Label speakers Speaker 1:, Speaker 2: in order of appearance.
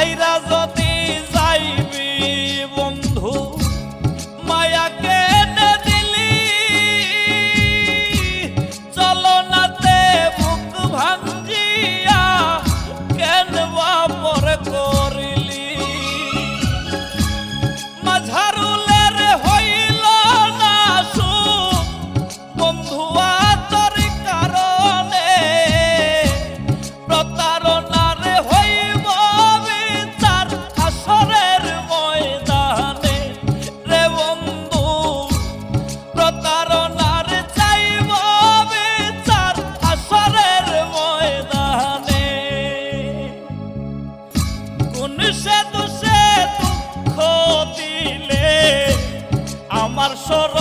Speaker 1: ছাইরা যদি যাইবি বন্ধু মায়া কেনে দিলি চলো নাতে বুক ভাঞ্জিয়া কেন বাপর করিলি মাঝারুলের হইল না সুখ বন্ধুয়া তোর কারণে প্রতারণার হইব বিচার আসরের ময়দানে রে বন্ধু প্রতারণার চাইব বিচার আসরের ময়দানে কোন সে দোষে দুঃখ দিলে আমার সর